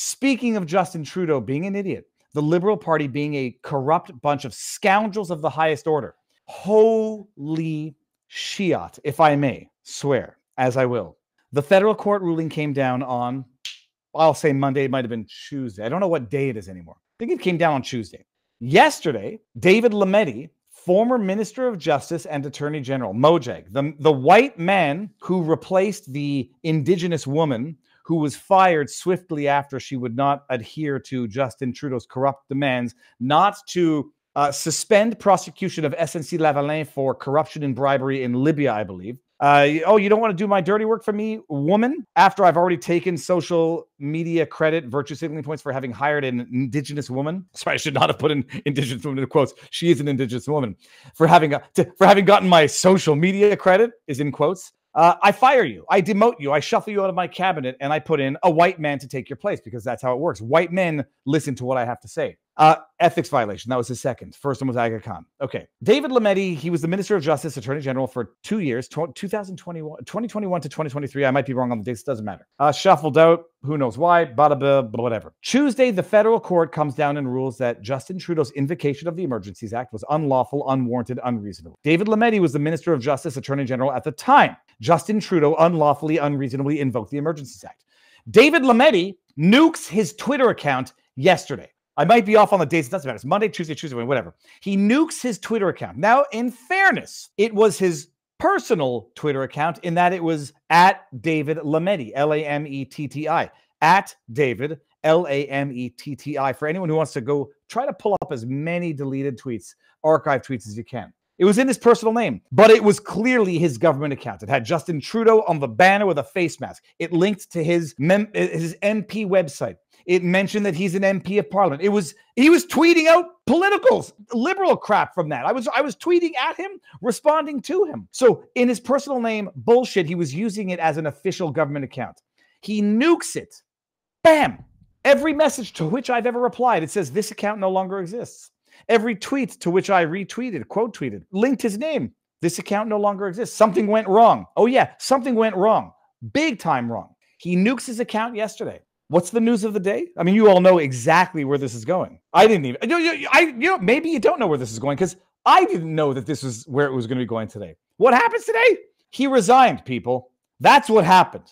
Speaking of Justin Trudeau being an idiot, the Liberal Party being a corrupt bunch of scoundrels of the highest order. Holy shit, if I may swear, as I will. The federal court ruling came down on, I'll say Monday, it might have been Tuesday. I don't know what day it is anymore. I think it came down on Tuesday. Yesterday, David Lametti, former Minister of Justice and Attorney General, Mojag, the white man who replaced the Indigenous woman who was fired swiftly after she would not adhere to Justin Trudeau's corrupt demands not to suspend prosecution of SNC Lavalin for corruption and bribery in Libya, I believe. Oh, you don't want to do my dirty work for me, woman? After I've already taken social media credit, virtue signaling points for having hired an Indigenous woman. Sorry, I should not have put an Indigenous woman in the quotes. She is an Indigenous woman. For having gotten my social media credit, is in quotes. I fire you, I demote you, I shuffle you out of my cabinet, and I put in a white man to take your place because that's how it works. White men listen to what I have to say. Ethics violation. That was his second. First one was Aga Khan. Okay. David Lametti, he was the Minister of Justice, Attorney General for 2 years, 2021 to 2023. I might be wrong on the dates. Doesn't matter. Shuffled out. Who knows why? Bada blah, whatever. Tuesday, the federal court comes down and rules that Justin Trudeau's invocation of the Emergencies Act was unlawful, unwarranted, unreasonable. David Lametti was the Minister of Justice, Attorney General at the time. Justin Trudeau unlawfully, unreasonably invoked the Emergencies Act. David Lametti nukes his Twitter account yesterday. I might be off on the dates. It doesn't matter. It's Monday, Tuesday, whatever. He nukes his Twitter account. Now, in fairness, it was his personal Twitter account in that it was at David Lametti, Lametti, at David, Lametti. For anyone who wants to go try to pull up as many deleted tweets, archive tweets as you can. It was in his personal name, but it was clearly his government account. It had Justin Trudeau on the banner with a face mask. It linked to his MP website. It mentioned that he's an MP of Parliament. He was tweeting out political liberal crap from that. I was tweeting at him, responding to him. So in his personal name, bullshit, he was using it as an official government account. He nukes it. Bam. Every message to which I've ever replied, it says this account no longer exists. Every tweet to which I retweeted, quote tweeted, linked his name. This account no longer exists. Something went wrong. Oh yeah, something went wrong. Big time wrong. He nukes his account yesterday. What's the news of the day? I mean, you all know exactly where this is going. I didn't even, maybe you don't know where this is going because I didn't know that this was where it was going to be going today. What happens today? He resigned, people. That's what happened.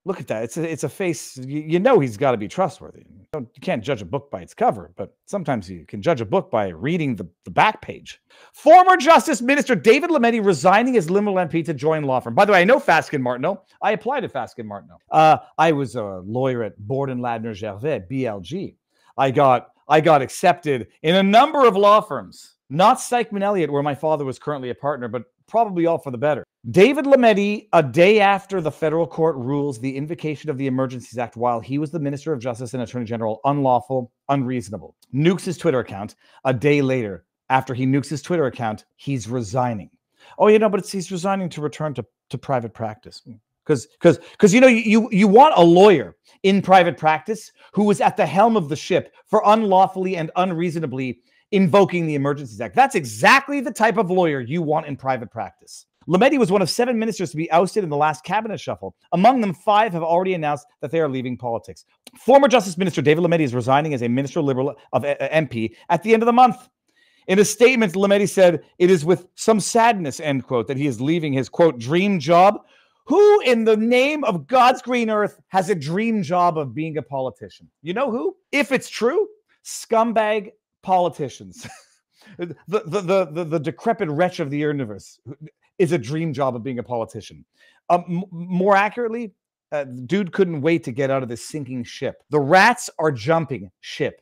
Look at that. It's a face. You know he's got to be trustworthy. You can't judge a book by its cover, but sometimes you can judge a book by reading the back page. Former Justice Minister David Lametti resigning as Liberal MP to join law firm. By the way, I know Fasken Martineau. I applied to Fasken Martineau. I was a lawyer at Borden Ladner Gervais, BLG. I got accepted in a number of law firms. Not Stikeman Elliott, where my father was currently a partner, but probably all for the better. David Lametti, a day after the federal court rules the invocation of the Emergencies Act while he was the Minister of Justice and Attorney General, unlawful, unreasonable, nukes his Twitter account. A day later, after he nukes his Twitter account, he's resigning. Oh, but he's resigning to return to private practice. Because you want a lawyer in private practice who was at the helm of the ship for unlawfully and unreasonably invoking the Emergencies Act. That's exactly the type of lawyer you want in private practice. Lametti was one of 7 ministers to be ousted in the last cabinet shuffle. Among them, 5 have already announced that they are leaving politics. Former Justice Minister David Lametti is resigning as a Minister Liberal of MP at the end of the month. In a statement, Lametti said, "It is with some sadness," end quote, that he is leaving his, quote, dream job. Who in the name of God's green earth has a dream job of being a politician? You know who? If it's true, scumbag politicians. the decrepit wretch of the universe is a dream job of being a politician. More accurately, dude couldn't wait to get out of this sinking ship. The rats are jumping ship.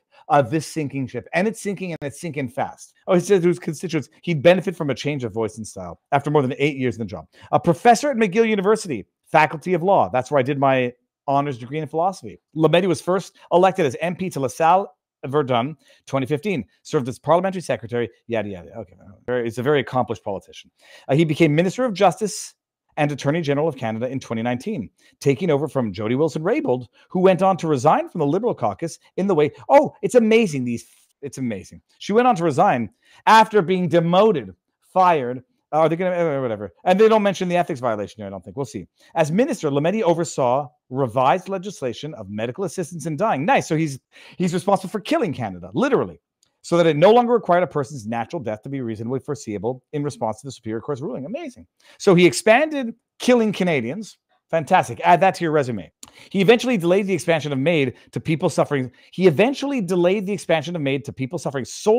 This sinking ship, and it's sinking, and it's sinking fast. Oh, he said to his constituents he'd benefit from a change of voice and style after more than 8 years in the job. A professor at McGill University, Faculty of Law. That's where I did my honors degree in philosophy. Lametti was first elected as MP to LaSalle Verdun, 2015. Served as parliamentary secretary. Yada yada. Okay, he's a very accomplished politician. He became Minister of Justice and Attorney General of Canada in 2019, taking over from Jody Wilson-Raybould, who went on to resign from the Liberal caucus in the way. Oh, it's amazing. It's amazing. She went on to resign after being demoted, fired Are they going to, whatever. And they don't mention the ethics violation here, I don't think. We'll see. As minister, Lametti oversaw revised legislation of medical assistance in dying. Nice. So he's responsible for killing Canada, literally, so that it no longer required a person's natural death to be reasonably foreseeable in response to the Superior Court's ruling. Amazing. So he expanded killing Canadians. Fantastic. Add that to your resume. He eventually delayed the expansion of MAID to people suffering. Solely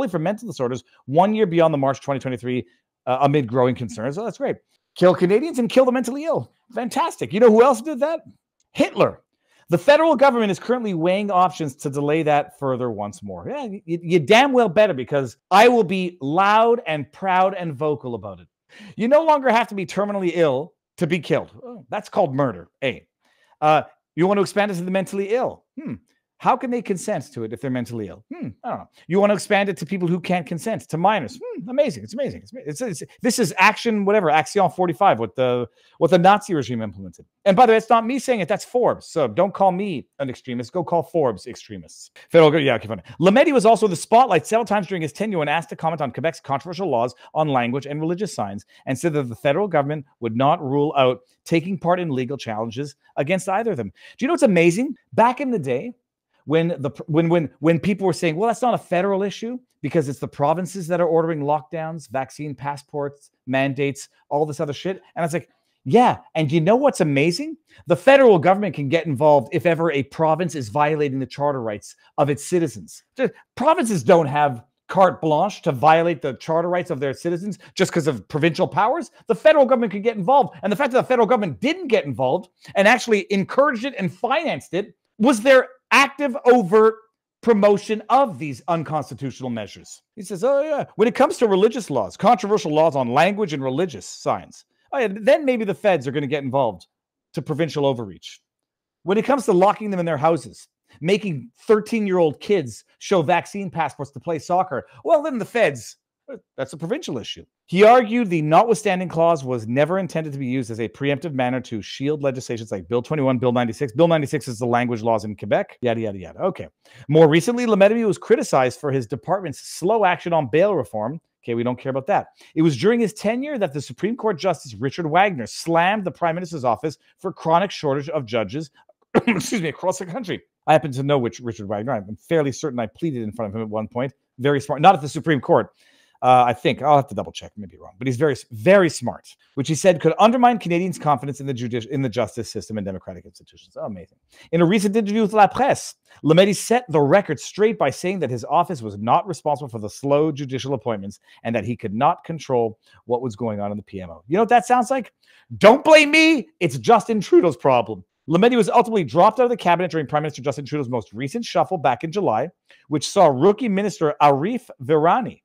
from mental disorders 1 year beyond the March 2023 amid growing concerns. Oh, that's great. Kill Canadians and kill the mentally ill. Fantastic. You know who else did that? Hitler. The federal government is currently weighing options to delay that further once more. Yeah, you damn well better, because I will be loud and proud and vocal about it. You no longer have to be terminally ill to be killed. Oh, that's called murder. You want to expand it to the mentally ill. How can they consent to it if they're mentally ill? I don't know. You want to expand it to people who can't consent, to minors. Amazing. It's amazing. This is Action 45, what the Nazi regime implemented. And by the way, it's not me saying it. That's Forbes. So don't call me an extremist. Go call Forbes extremists. Okay, fine. Lametti was also the spotlight several times during his tenure when asked to comment on Quebec's controversial laws on language and religious signs, and said that the federal government would not rule out taking part in legal challenges against either of them. Do you know what's amazing? Back in the day, when people were saying, well, that's not a federal issue because it's the provinces that are ordering lockdowns, vaccine passports, mandates, all this other shit. And I was like, yeah. And you know what's amazing? The federal government can get involved if ever a province is violating the charter rights of its citizens. Provinces don't have carte blanche to violate the charter rights of their citizens just because of provincial powers. The federal government could get involved. And the fact that the federal government didn't get involved and actually encouraged it and financed it was their active, overt promotion of these unconstitutional measures. He says, oh yeah, when it comes to religious laws, controversial laws on language and religious signs, then maybe the feds are going to get involved to provincial overreach. When it comes to locking them in their houses, making 13-year-old kids show vaccine passports to play soccer, well, then the feds, that's a provincial issue. He argued the notwithstanding clause was never intended to be used as a preemptive manner to shield legislations like Bill 21, Bill 96. Bill 96 is the language laws in Quebec, yada, yada, yada. Okay. More recently, Lametti was criticized for his department's slow action on bail reform. Okay, we don't care about that. It was during his tenure that the Supreme Court Justice Richard Wagner slammed the Prime Minister's office for chronic shortage of judges across the country. I happen to know which Richard Wagner. I'm fairly certain I pleaded in front of him at one point. Very smart. Not at the Supreme Court. I think I'll have to double check. Maybe wrong, but he's very, very smart, which he said could undermine Canadians' confidence in the justice system and democratic institutions. Oh, amazing. In a recent interview with La Presse, Lametti set the record straight by saying that his office was not responsible for the slow judicial appointments and that he could not control what was going on in the PMO. You know what that sounds like? Don't blame me. It's Justin Trudeau's problem. Lametti was ultimately dropped out of the cabinet during Prime Minister Justin Trudeau's most recent shuffle back in July, which saw rookie minister Arif Virani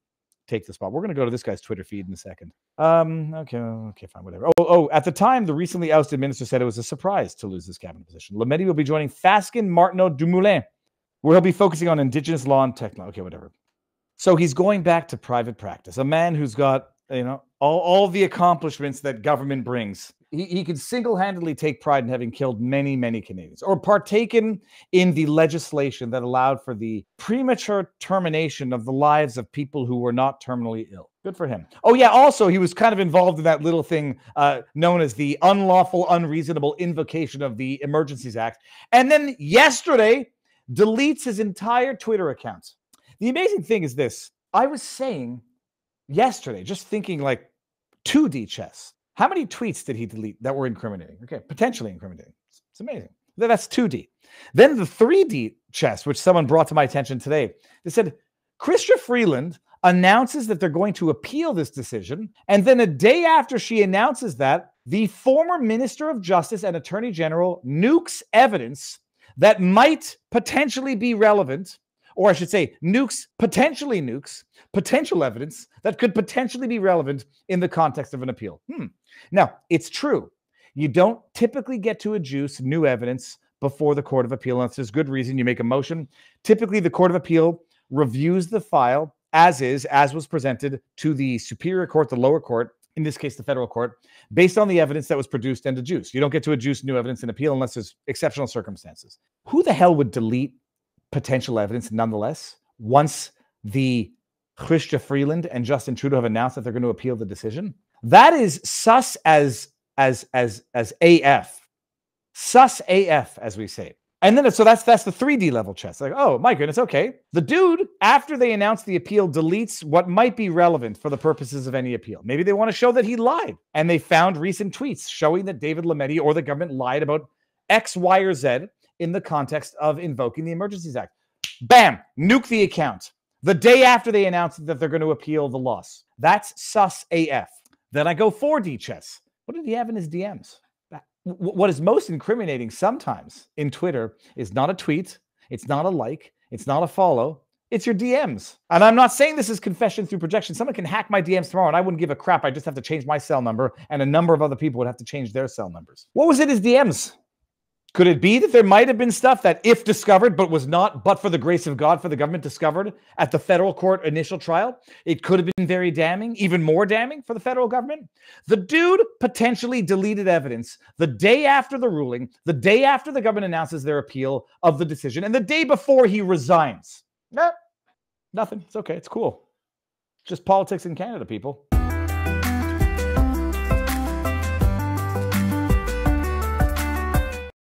take the spot. We're going to go to this guy's Twitter feed in a second. Okay, fine, whatever. At the time, the recently ousted minister said it was a surprise to lose this cabinet position. Lametti will be joining Fasken Martineau Dumoulin, where he'll be focusing on Indigenous law and technology. Okay, whatever. So he's going back to private practice. A man who's got, all the accomplishments that government brings. He could single-handedly take pride in having killed many, many Canadians, or partaken in the legislation that allowed for the premature termination of the lives of people who were not terminally ill. Good for him. Oh yeah, also he was kind of involved in that little thing known as the unlawful, unreasonable invocation of the Emergencies Act. And then yesterday, deletes his entire Twitter account. The amazing thing is this. I was saying yesterday, just thinking like 2D chess. How many tweets did he delete that were incriminating? Okay, potentially incriminating. It's amazing. That's 2D. Then the 3D chess, which someone brought to my attention today, they said, Chrystia Freeland announces that they're going to appeal this decision. And then a day after she announces that, the former Minister of Justice and Attorney General nukes evidence that might potentially be relevant, or I should say potentially nukes potential evidence that could potentially be relevant in the context of an appeal. Now, it's true. You don't typically get to adduce new evidence before the Court of Appeal unless there's good reason. You make a motion. Typically, the Court of Appeal reviews the file as was presented to the Superior Court, the lower court, in this case, the federal court, based on the evidence that was produced and adduced. You don't get to adduce new evidence in appeal unless there's exceptional circumstances. Who the hell would delete potential evidence nonetheless once the Chrystia Freeland and Justin Trudeau have announced that they're going to appeal the decision? That is sus as AF. Sus AF, as we say. And then, so that's the 3D level chess. Like, oh my goodness, okay. The dude, after they announce the appeal, deletes what might be relevant for the purposes of any appeal. Maybe they want to show that he lied, and they found recent tweets showing that David Lametti or the government lied about X, Y, or Z in the context of invoking the Emergencies Act. Bam, nuke the account. The day after they announce that they're going to appeal the loss. That's sus AF. Then I go 4D chess. What did he have in his DMs? What is most incriminating sometimes in Twitter is not a tweet, it's not a like, it's not a follow, it's your DMs. And I'm not saying this is confession through projection. Someone can hack my DMs tomorrow and I wouldn't give a crap. I just have to change my cell number, and a number of other people would have to change their cell numbers. What was in his DMs? Could it be that there might have been stuff that, if discovered, but was not, but for the grace of God, for the government discovered at the federal court initial trial? It could have been very damning, even more damning for the federal government. The dude potentially deleted evidence the day after the ruling, the day after the government announces their appeal of the decision, and the day before he resigns. Nothing. It's okay. It's cool. Just politics in Canada, people.